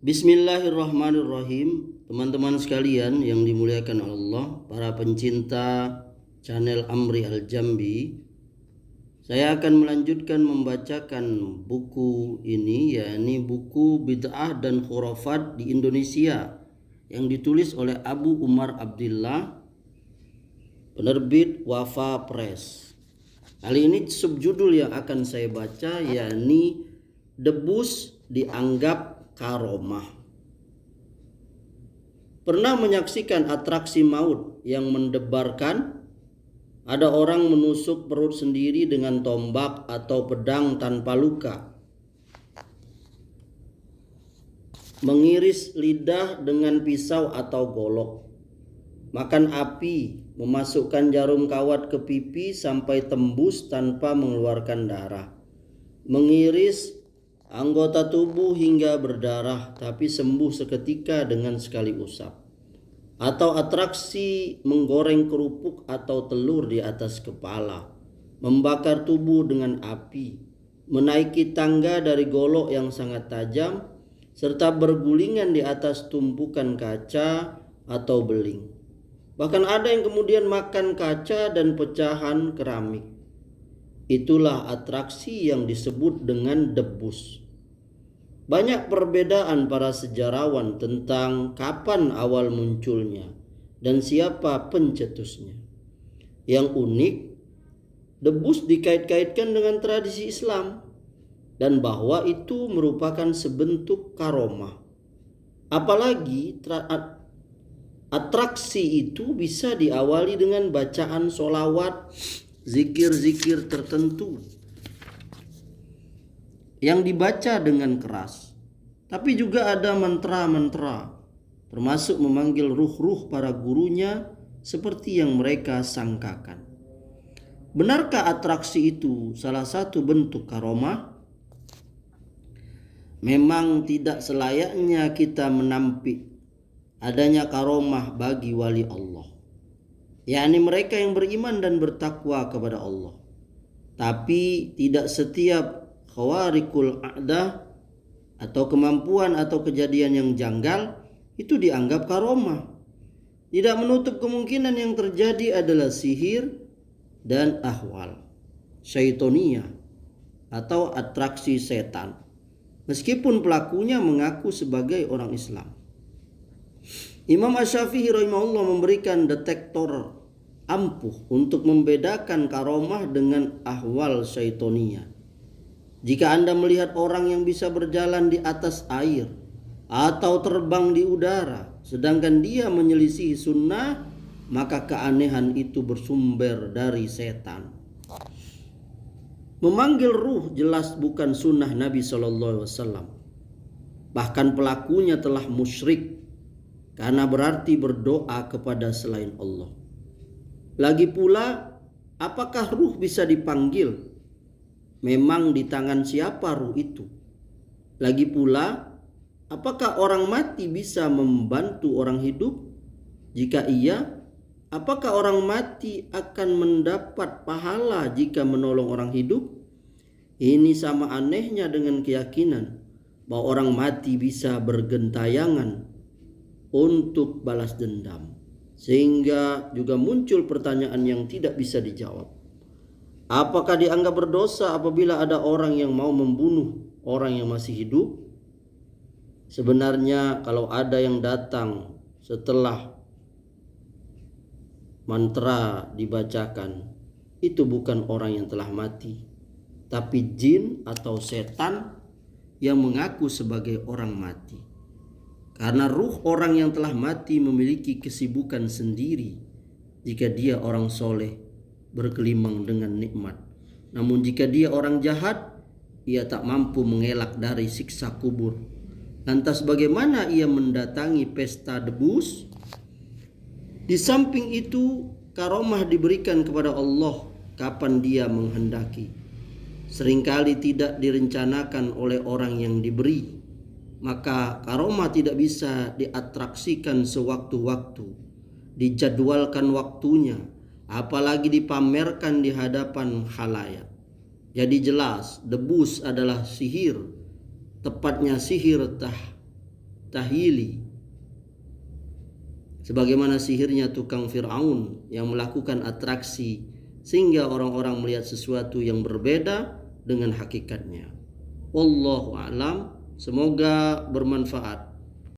Bismillahirrahmanirrahim. Teman-teman sekalian yang dimuliakan Allah, para pencinta channel Amri Al-Jambi, saya akan melanjutkan membacakan buku ini, yakni buku Bid'ah dan Khurafat di Indonesia yang ditulis oleh Abu Umar Abdillah, penerbit Wafa Press. Kali ini subjudul yang akan saya baca yakni Debus dianggap karomah. Pernah menyaksikan atraksi maut yang mendebarkan? Ada orang menusuk perut sendiri dengan tombak atau pedang tanpa luka, mengiris lidah dengan pisau atau golok, makan api, memasukkan jarum kawat ke pipi sampai tembus tanpa mengeluarkan darah, mengiris anggota tubuh hingga berdarah tapi sembuh seketika dengan sekali usap, atau atraksi menggoreng kerupuk atau telur di atas kepala, membakar tubuh dengan api, menaiki tangga dari golok yang sangat tajam, serta bergulingan di atas tumpukan kaca atau beling. Bahkan ada yang kemudian makan kaca dan pecahan keramik. Itulah atraksi yang disebut dengan debus. Banyak perbedaan para sejarawan tentang kapan awal munculnya dan siapa pencetusnya. Yang unik, debus dikait-kaitkan dengan tradisi Islam dan bahwa itu merupakan sebentuk karomah. Apalagi atraksi itu bisa diawali dengan bacaan sholawat, zikir-zikir tertentu yang dibaca dengan keras. Tapi juga ada mantra-mantra, termasuk memanggil ruh-ruh para gurunya seperti yang mereka sangkakan. Benarkah atraksi itu salah satu bentuk karomah? Memang tidak selayaknya kita menampik adanya karomah bagi wali Allah, yakni mereka yang beriman dan bertakwa kepada Allah. Tapi tidak setiap khawarikul a'dah atau kemampuan atau kejadian yang janggal itu dianggap karomah. Tidak menutup kemungkinan yang terjadi adalah sihir dan ahwal syaitonia atau atraksi setan, meskipun pelakunya mengaku sebagai orang Islam. Imam Asy-Syafi'i rahimahullah memberikan detektor ampuh untuk membedakan karomah dengan ahwal syaitonia. Jika Anda melihat orang yang bisa berjalan di atas air atau terbang di udara, sedangkan dia menyelisihi sunnah, maka keanehan itu bersumber dari setan. Memanggil ruh jelas bukan sunnah Nabi SAW. Bahkan pelakunya telah musyrik, karena berarti berdoa kepada selain Allah. Lagi pula, apakah ruh bisa dipanggil? Memang di tangan siapa ruh itu? Lagi pula, apakah orang mati bisa membantu orang hidup? Jika iya, apakah orang mati akan mendapat pahala jika menolong orang hidup? Ini sama anehnya dengan keyakinan bahwa orang mati bisa bergentayangan untuk balas dendam. Sehingga juga muncul pertanyaan yang tidak bisa dijawab. Apakah dianggap berdosa apabila ada orang yang mau membunuh orang yang masih hidup? Sebenarnya kalau ada yang datang setelah mantra dibacakan, itu bukan orang yang telah mati, tapi jin atau setan yang mengaku sebagai orang mati. Karena ruh orang yang telah mati memiliki kesibukan sendiri jika dia orang soleh, berkelimang dengan nikmat. Namun jika dia orang jahat, ia tak mampu mengelak dari siksa kubur. Lantas bagaimana ia mendatangi pesta debus? Di samping itu, karomah diberikan kepada Allah kapan dia menghendaki. Seringkali tidak direncanakan oleh orang yang diberi. Maka karomah tidak bisa diatraksikan sewaktu-waktu, dijadwalkan waktunya, apalagi dipamerkan di hadapan khalayak. Jadi jelas debus adalah sihir, tepatnya sihir tahyili, sebagaimana sihirnya tukang Fir'aun yang melakukan atraksi sehingga orang-orang melihat sesuatu yang berbeda dengan hakikatnya. Wallahu a'lam. Semoga bermanfaat.